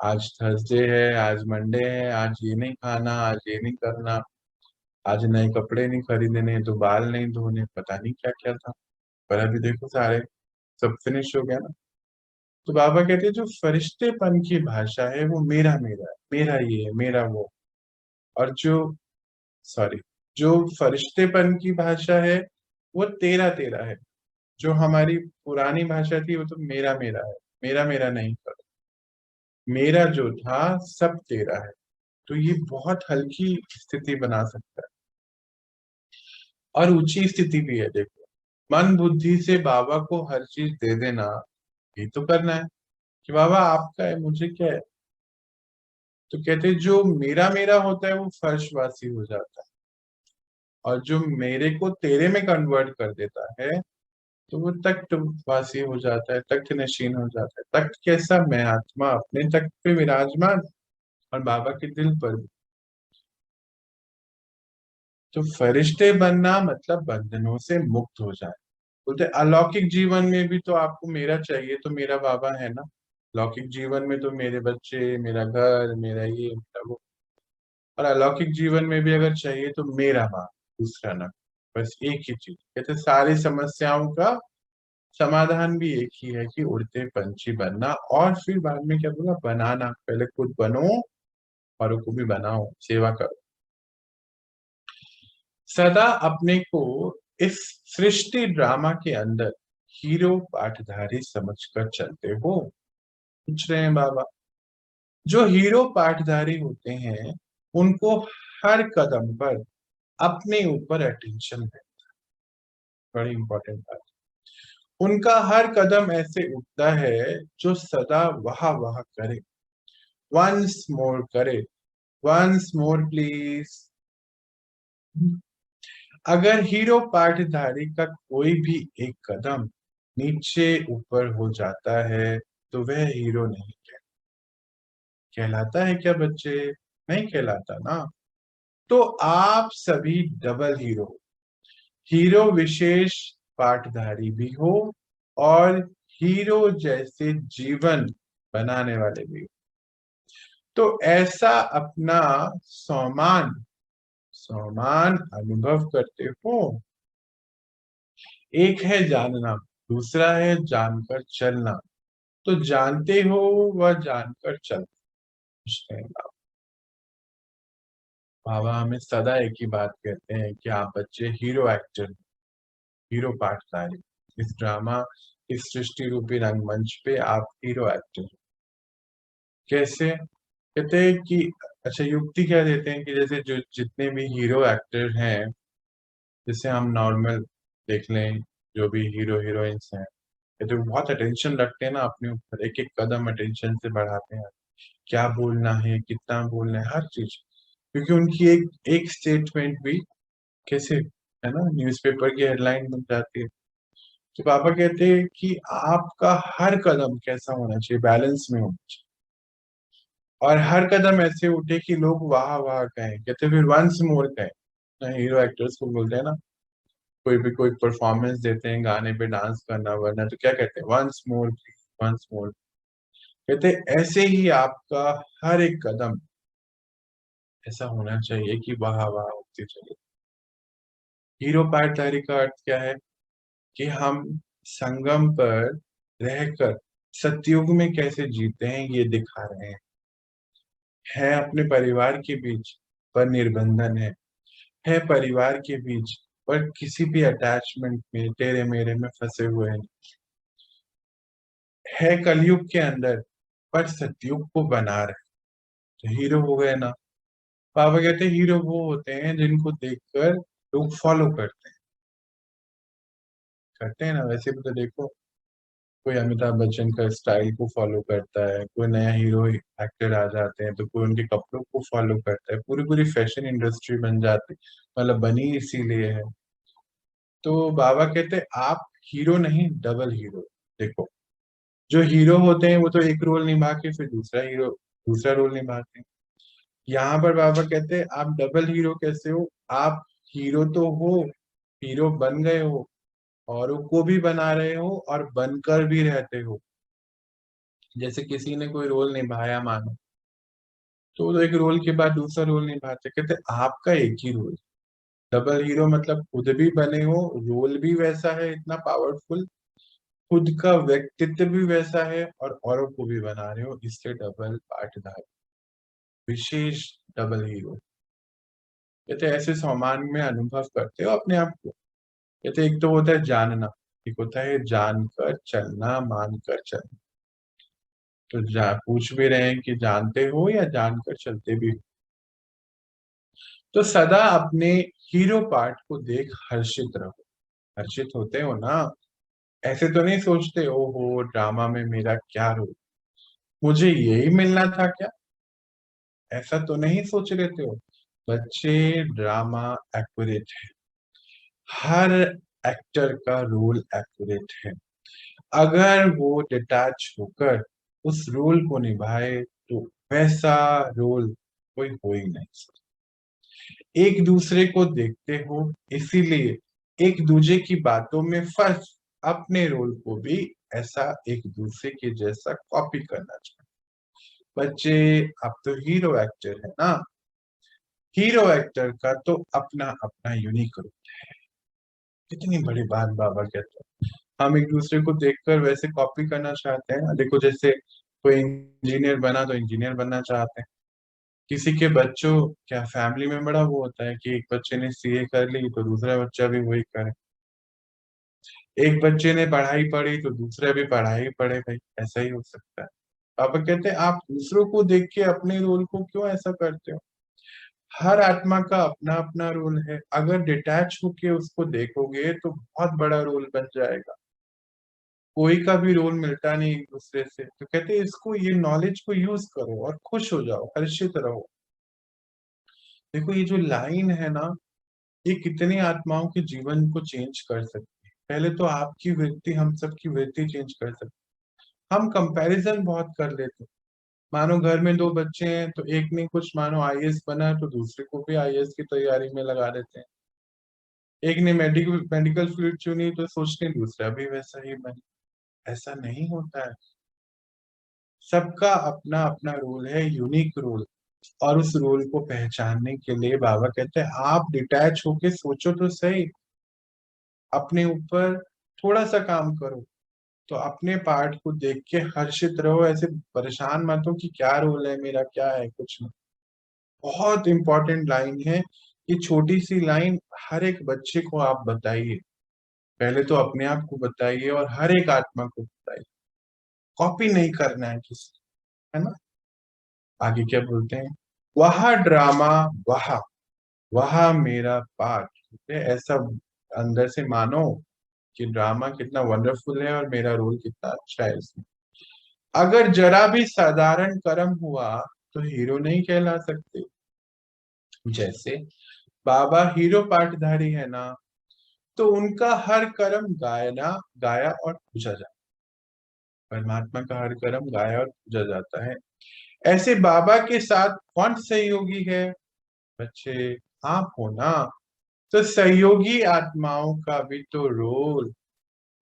आज थर्सडे है, आज मंडे है, आज ये नहीं खाना, आज ये नहीं करना, आज नए कपड़े नहीं खरीदने, तो बाल नहीं धोने, पता नहीं क्या क्या था। पर अभी देखो सारे सब फिनिश हो गया ना। तो बाबा कहते हैं जो फरिश्तेपन की भाषा है वो मेरा मेरा है, मेरा ये है, मेरा वो। और जो, सॉरी, जो फरिश्तेपन की भाषा है वो तेरा तेरा है। जो हमारी पुरानी भाषा थी वो तो मेरा मेरा है। मेरा मेरा नहीं कर, मेरा जो था सब तेरा है। तो ये बहुत हल्की स्थिति बना सकता है और ऊंची स्थिति भी है। देखो, मन बुद्धि से बाबा को हर चीज दे देना, ये तो करना है कि बाबा आपका है, मुझे क्या है। तो कहते हैं जो मेरा मेरा होता है वो फर्शवासी हो जाता है, और जो मेरे को तेरे में कन्वर्ट कर देता है तो वो तख्तवासी हो जाता है, तख्त नशीन हो जाता है। तख्त कैसा? मैं आत्मा अपने तख्त पे विराजमान और बाबा के दिल पर भी। तो फरिश्ते बनना मतलब बंधनों से मुक्त हो जाए। बोलते अलौकिक जीवन में भी तो आपको मेरा चाहिए, तो मेरा बाबा है ना। लौकिक जीवन में तो मेरे बच्चे, मेरा घर, मेरा ये, मेरा वो। और अलौकिक जीवन में भी अगर चाहिए तो मेरा बाप, दूसरा ना। बस एक ही चीज कहते, सारी समस्याओं का समाधान भी एक ही है कि उड़ते पंछी बनना। और फिर बाद में क्या बोला? बनाना। पहले खुद बनो और को भी बनाओ, सेवा करो। सदा अपने को इस सृष्टि ड्रामा के अंदर हीरो पाठधारी समझकर चलते हो। पूछ रहे हैं बाबा, जो हीरो पाठधारी होते हैं उनको हर कदम पर अपने ऊपर अटेंशन है। बड़ी इंपॉर्टेंट बात। उनका हर कदम ऐसे उठता है जो सदा वाह वाह करे, वंस मोर करे, वंस मोर प्लीज। अगर हीरो पाठधारी का कोई भी एक कदम नीचे ऊपर हो जाता है तो वह हीरो नहीं कहलाता है क्या बच्चे? नहीं कहलाता ना। तो आप सभी डबल हीरो, हीरो विशेष पाठधारी भी हो और हीरो जैसे जीवन बनाने वाले भी हो। तो ऐसा अपना सौमान सौमान अनुभव करते हो। एक है जानना, दूसरा है जानकर चलना। तो जानते हो व जानकर चलते हैं। बाबा हमें सदा एक ही बात कहते हैं कि आप बच्चे हीरो एक्टर, हीरो पाठधारी, इस ड्रामा, इस सृष्टि रूपी रंगमंच पे आप हीरो एक्टर। कैसे? कहते हैं कि अच्छा, युक्ति क्या देते हैं कि जैसे जो जितने भी हीरो एक्टर हैं, जैसे हम नॉर्मल देख लें, जो भी हीरो हीरोइंस हैं, ये तो बहुत अटेंशन रखते हैं ना अपने ऊपर, एक एक कदम अटेंशन से बढ़ाते हैं। क्या बोलना है, कितना बोलना है, हर चीज, क्योंकि उनकी एक एक स्टेटमेंट भी कैसे, है ना, न्यूज़पेपर की हेडलाइन बन जाती है। तो पापा कहते हैं कि आपका हर कदम कैसा होना चाहिए, बैलेंस में होना चाहिए, और हर कदम ऐसे उठे कि लोग वाह वाह कहें। कहते फिर वंस मोर कहें, हीरो एक्टर्स को बोलते हैं ना, कोई भी कोई परफॉर्मेंस देते हैं गाने पे डांस करना वरना, तो क्या कहते हैं? Once more please, once more. कहते ऐसे ही आपका हर एक कदम ऐसा होना चाहिए कि वाह वाह होती चले। हीरो पार्टनरी का अर्थ क्या है? कि हम संगम पर रहकर सतयुग में कैसे जीते हैं ये दिखा रहे हैं। अपने परिवार के बीच पर निर्बंधन है परिवार के बीच पर किसी भी अटैचमेंट में तेरे मेरे में फंसे हुए हैं। कलयुग के अंदर पर सतयुग को बना रहे। तो हीरो हो गए ना। पापा कहते हैं हीरो वो होते हैं जिनको देखकर लोग फॉलो करते हैं ना। वैसे भी तो देखो, कोई अमिताभ बच्चन का स्टाइल को फॉलो करता है, कोई नया हीरो एक्टर आ जाते हैं तो कोई उनके कपड़ों को फॉलो करता है, पूरी पूरी फैशन इंडस्ट्री बन जाती, मतलब बनी इसीलिए है। तो बाबा कहते हैं आप हीरो नहीं, डबल हीरो। देखो, जो हीरो होते हैं वो तो एक रोल निभा के फिर दूसरा रोल निभाते हैं। यहाँ पर बाबा कहते हैं आप डबल हीरो कैसे हो? आप हीरो तो हो, हीरो बन गए हो, औरों को भी बना रहे हो और बनकर भी रहते हो। जैसे किसी ने कोई रोल निभाया मानो, तो एक रोल के बाद दूसरा रोल निभाते। कहते आपका एक ही रोल, डबल हीरो मतलब खुद भी बने हो, रोल भी वैसा है इतना पावरफुल, खुद का व्यक्तित्व भी वैसा है और औरों को भी बना रहे हो, इससे डबल पार्टनर, विशेष डबल हीरो। कहते ऐसे सम्मान में अनुभव करते हो अपने आप को। कहते एक तो होता है जानना, एक होता है जानकर चलना, मानकर चलना। तो पूछ भी रहे हैं कि जानते हो या जानकर चलते भी हो। तो सदा अपने हीरो पार्ट को देख हर्षित रहो। हर्षित होते हो ना? ऐसे तो नहीं सोचते ओहो ड्रामा में मेरा क्या रोल, मुझे यही मिलना था क्या? ऐसा तो नहीं सोच लेते हो। बच्चे, ड्रामा एक्यूरेट है, हर एक्टर का रोल एक्यूरेट है। अगर वो डिटैच होकर उस रोल को निभाए तो वैसा रोल कोई हो ही नहीं सकता। एक दूसरे को देखते हो, इसीलिए एक दूसरे की बातों में फंस अपने रोल को भी ऐसा एक दूसरे के जैसा कॉपी करना चाहिए। बच्चे, आप तो हीरो एक्टर है ना। हीरो एक्टर का तो अपना अपना यूनिक रोल। कितनी बड़ी बात बाबा कहते हैं। हम एक दूसरे को देखकर वैसे कॉपी करना चाहते हैं ना। देखो, जैसे कोई इंजीनियर बना तो इंजीनियर बनना चाहते हैं। किसी के बच्चों, क्या फैमिली में बड़ा वो होता है कि एक बच्चे ने सीए कर ली तो दूसरा बच्चा भी वही करे। एक बच्चे ने पढ़ाई पढ़ी तो दूसरा भी पढ़ाई पढ़े, भाई ऐसा ही हो सकता है। पापा कहते हैं आप दूसरों को देख के अपने रोल को क्यों ऐसा करते हो? हर आत्मा का अपना अपना रोल है, अगर डिटैच होके उसको देखोगे तो बहुत बड़ा रोल बन जाएगा। कोई का भी रोल मिलता नहीं एक दूसरे से। तो कहते हैं इसको, ये नॉलेज को यूज करो और खुश हो जाओ, हर्षित रहो। देखो ये जो लाइन है ना, ये कितनी आत्माओं के जीवन को चेंज कर सकती है। पहले तो आपकी वृत्ति, हम सबकी वृत्ति चेंज कर सकती है। हम कंपैरिजन बहुत कर लेते हैं। मानो घर में दो बच्चे हैं, तो एक ने कुछ मानो आईएएस बना है, तो दूसरे को भी आईएएस की तैयारी में लगा देते हैं। एक ने मेडिकल मेडिकल फील्ड चुनी, तो सोचते हैं दूसरा भी वैसा ही बने। ऐसा नहीं होता है। सबका अपना अपना रोल है, यूनिक रोल। और उस रोल को पहचानने के लिए बाबा कहते हैं आप डिटैच होके सोचो तो सही, अपने ऊपर थोड़ा सा काम करो। तो अपने पार्ट को देख के हर्षित रहो, ऐसे परेशान मत हो कि क्या रोल है मेरा, क्या है, कुछ नहीं। बहुत इंपॉर्टेंट लाइन है। ये छोटी सी लाइन हर एक बच्चे को आप बताइए। पहले तो अपने आप को बताइए और हर एक आत्मा को बताइए। कॉपी नहीं करना है किसी, है ना। आगे क्या बोलते हैं, वह ड्रामा, वह वह मेरा पार्ट। ठीक है, ऐसा अंदर से मानो कि ड्रामा कितना वंडरफुल है और मेरा रोल कितना अच्छा है इसमें। अगर जरा भी साधारण कर्म हुआ तो हीरो नहीं कहला सकते। जैसे बाबा हीरो पाठधारी है ना, तो उनका हर कर्म गाया और पूजा जाता। परमात्मा का हर कर्म गाया और पूजा जाता है। ऐसे बाबा के साथ कौन सहयोगी है? बच्चे, आप हो ना। तो सहयोगी आत्माओं का भी तो रोल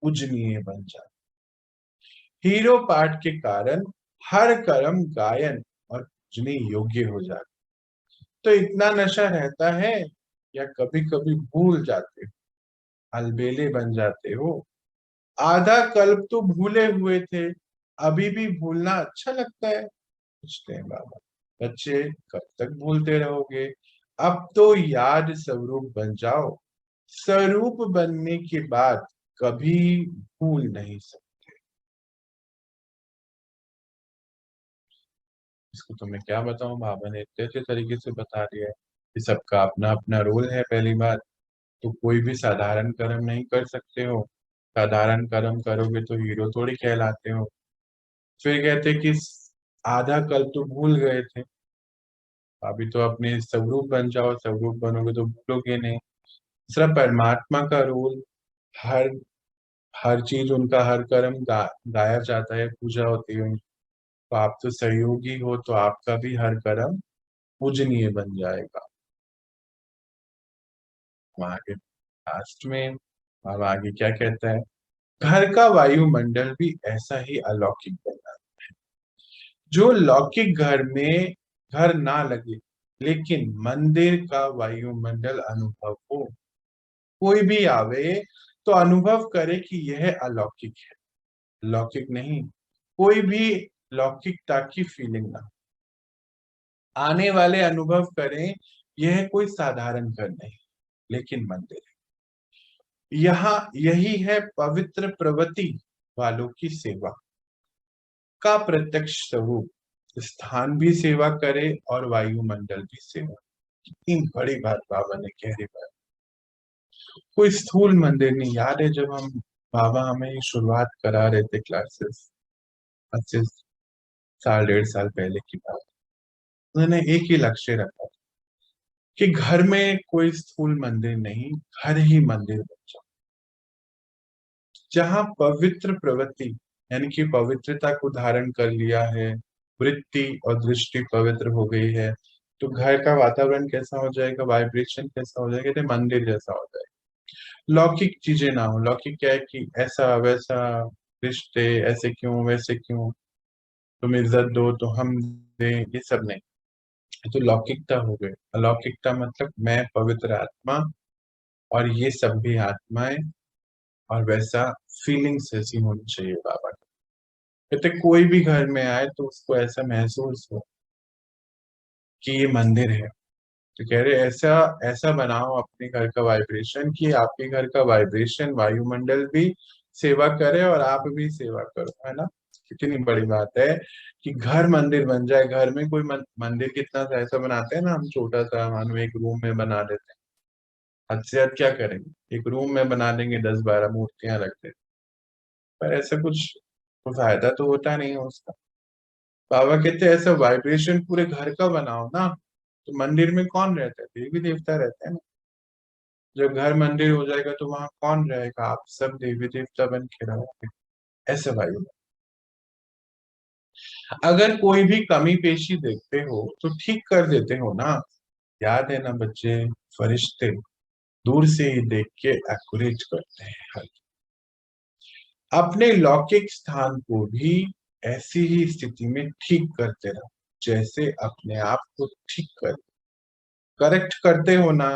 पूजनीय बन जाता। हीरो पाठ के कारण हर कर्म गायन और पूजनीय योग्य हो जाता। तो इतना नशा रहता है या कभी कभी भूल जाते हो, अलबेले बन जाते हो? आधा कल्प तो भूले हुए थे, अभी भी भूलना अच्छा लगता है? पूछते हैं बाबा। बच्चे, कब तक भूलते रहोगे? अब तो याद स्वरूप बन जाओ। स्वरूप बनने के बाद कभी भूल नहीं सकते। इसको तो मैं क्या बताऊं, बाबा ने इतने अच्छे तरीके से बता दिया है कि सबका अपना अपना रोल है। पहली बात तो कोई भी साधारण कर्म नहीं कर सकते हो। साधारण कर्म करोगे तो हीरो थोड़ी कहलाते हो। फिर कहते कि आधा कल तो भूल गए थे, अभी तो अपने स्वरूप बन जाओ। स्वरूप बनोगे तो भूलोगे नहीं। सिर्फ परमात्मा का रोल, हर हर चीज उनका, हर कर्म गाया जाता है, पूजा होती है। तो आप तो सहयोगी हो, तो आपका भी हर कर्म पूजनीय बन जाएगा। वहां के लास्ट में अब आगे क्या कहता है, घर का वायुमंडल भी ऐसा ही अलौकिक बना। जो लौकिक घर में घर ना लगे, लेकिन मंदिर का वायुमंडल अनुभव हो। कोई भी आवे तो अनुभव करे कि यह अलौकिक है। लौकिक नहीं, कोई भी लौकिकता की फीलिंग ना, आने वाले अनुभव करें यह कोई साधारण घर नहीं, लेकिन मंदिर है। यहाँ यही है पवित्र प्रवृत्ति वालों की सेवा का प्रत्यक्ष स्वरूप। स्थान भी सेवा करे और वायुमंडल भी सेवा। कितनी बड़ी बात बाबा ने कह दी। बात कोई स्थूल मंदिर नहीं। याद है जब हम, बाबा हमें शुरुआत करा रहे थे क्लासेस, आज से साल डेढ़ साल पहले की बात। उन्होंने एक ही लक्ष्य रखा कि घर में कोई स्थूल मंदिर नहीं, घर ही मंदिर बन जाए, जहाँ पवित्र प्रवृत्ति यानी कि पवित्रता को धारण कर लिया है, वृत्ति और दृष्टि पवित्र हो गई है, तो घर का वातावरण कैसा हो जाएगा, वाइब्रेशन कैसा हो जाएगा, तो मंदिर जैसा हो जाएगा। लौकिक चीजें ना हो। लौकिक क्या है कि ऐसा वैसा रिश्ते, ऐसे क्यों वैसे क्यों, तुम इज्जत दो तो हम दें, ये सब नहीं। ये तो लौकिकता हो गई। अलौकिकता मतलब मैं पवित्र आत्मा और ये सब भी आत्माएं, और वैसा फीलिंग्स ऐसी होनी चाहिए बाबा की। कहते कोई भी घर में आए तो उसको ऐसा महसूस हो कि ये मंदिर है। तो कह रहे ऐसा ऐसा बनाओ अपने घर का वाइब्रेशन कि आपके घर का वाइब्रेशन वायुमंडल भी सेवा करे और आप भी सेवा करो, है ना। कितनी बड़ी बात है कि घर मंदिर बन जाए। घर में कोई मंदिर कितना सा ऐसा बनाते हैं ना हम, छोटा सा मानो एक रूम में बना देते हैं। हद से हद क्या करेंगे, एक रूम में बना देंगे, 10-12 मूर्तियां रख देते। पर ऐसा कुछ तो फायदा तो होता नहीं है उसका। बाबा कहते हैं ऐसा वाइब्रेशन पूरे घर का बनाओ ना, तो मंदिर में कौन रहता है, देवी देवता रहते हैं ना। जब घर मंदिर हो जाएगा तो वहां कौन रहेगा? आप सब देवी देवता बन के रहोगे। ऐसे वायु। अगर कोई भी कमी पेशी देखते हो तो ठीक कर देते हो ना? याद है ना बच्चे? फरिश्ते दूर से ही देख के एक्यूरेट करते हैं। अपने लौकिक स्थान को भी ऐसी ही स्थिति में ठीक करते रहो जैसे अपने आप को ठीक कर। करेक्ट करते हो ना?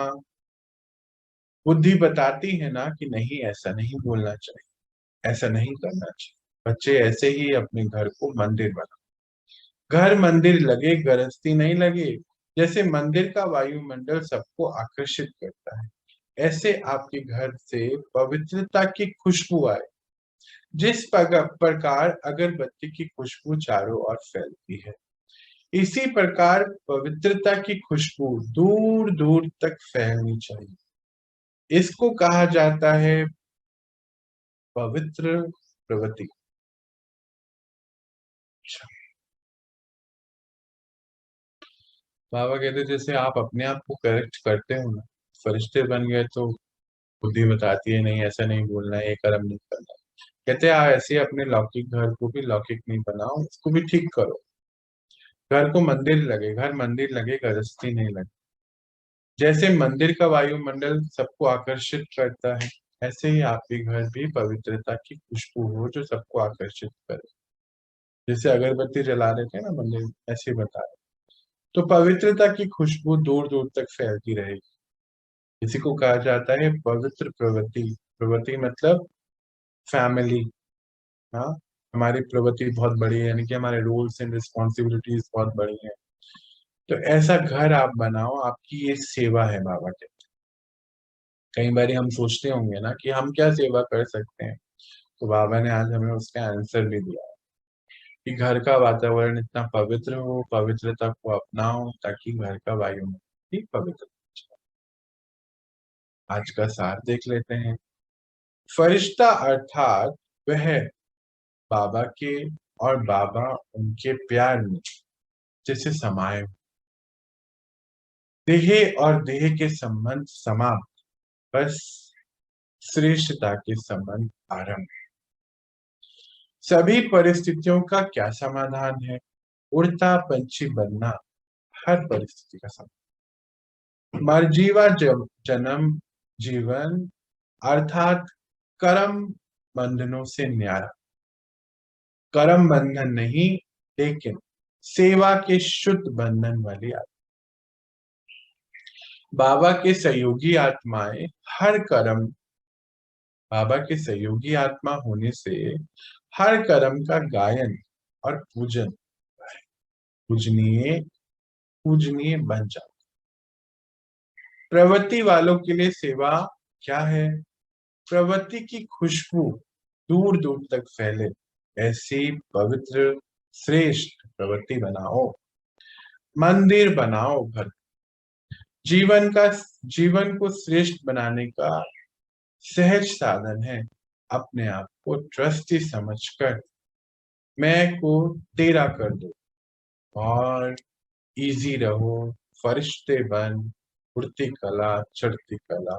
बुद्धि बताती है ना कि नहीं, ऐसा नहीं बोलना चाहिए, ऐसा नहीं करना चाहिए। बच्चे ऐसे ही अपने घर को मंदिर बनाओ। घर मंदिर लगे, गृहस्थी नहीं लगे। जैसे मंदिर का वायुमंडल सबको आकर्षित करता है, ऐसे आपके घर से पवित्रता की खुशबू आए। जिस प्रकार अगरबत्ती की खुशबू चारों ओर फैलती है, इसी प्रकार पवित्रता की खुशबू दूर दूर तक फैलनी चाहिए। इसको कहा जाता है पवित्र प्रवृत्ति। बाबा कहते जैसे आप अपने आप को करेक्ट करते हो ना, फरिश्ते बन गए तो बुद्धि बताती है नहीं, ऐसा नहीं बोलना है, ये कर्म नहीं करना है। कहते हैं आप ऐसे ही अपने लौकिक घर को भी लौकिक नहीं बनाओ, उसको भी ठीक करो। घर को मंदिर लगे, घर मंदिर लगे, गृहस्थी नहीं लगे। जैसे मंदिर का वायुमंडल सबको आकर्षित करता है, ऐसे ही आपके घर भी पवित्रता की खुशबू हो जो सबको आकर्षित करे। जैसे अगरबत्ती जला देते हैं ना मंदिर में, ऐसे ही बता रहे। तो पवित्रता की खुशबू दूर दूर तक फैलती रहेगी। इसी को कहा जाता है पवित्र प्रवृत्ति। प्रवृत्ति मतलब फैमिली। हाँ, हमारी प्रवृत्ति बहुत बड़ी है, यानी कि हमारे रूल्स एंड रिस्पॉन्सिबिलिटीज बहुत बड़ी हैं। तो ऐसा घर आप बनाओ, आपकी ये सेवा है बाबा के। कई बार हम सोचते होंगे ना कि हम क्या सेवा कर सकते हैं, तो बाबा ने आज हमें उसका आंसर भी दिया कि घर का वातावरण इतना पवित्र हो, पवित्रता को अपनाओ ताकि घर का वायुमंडल भी पवित्र हो जाए। आज का सार देख लेते हैं। फरिश्ता अर्थात वह बाबा के और बाबा उनके प्यार में जैसे समाये हो। देह और देह के संबंध समाप्त, बस श्रेष्ठता के संबंध आरंभ। सभी परिस्थितियों का क्या समाधान है? उड़ता पंछी बनना हर परिस्थिति का समाधान। मरजीवा जन्म जीवन अर्थात कर्म बंधनों से न्यारा। कर्म बंधन नहीं, लेकिन सेवा के शुद्ध बंधन वाली आत्मा। बाबा के सहयोगी आत्माएं हर कर्म, बाबा के सहयोगी आत्मा होने से हर कर्म का गायन और पूजन, पूजनीय पूजनीय बन जाता। प्रवृत्ति वालों के लिए सेवा क्या है? प्रवृत्ति की खुशबू दूर दूर तक फैले, ऐसी पवित्र श्रेष्ठ प्रवृत्ति बनाओ। मंदिर बनाओ घर। जीवन का जीवन को श्रेष्ठ बनाने का सहज साधन है अपने आप को ट्रस्टी समझकर मैं को तेरा कर दो और इजी रहो। फरिश्ते बन, उड़ती कला चढ़ती कला।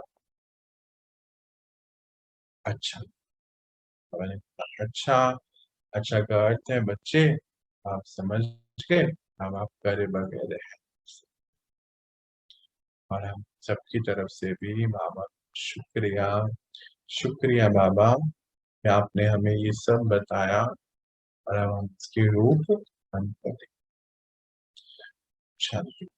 अच्छा, अच्छा, अच्छा का अर्थ है बच्चे आप समझ गए। अब आप करे बगैर है। और हम सबकी तरफ से भी बाबा शुक्रिया, शुक्रिया बाबा कि आपने हमें ये सब बताया और अब हम इसके रूप हम करें। शांति।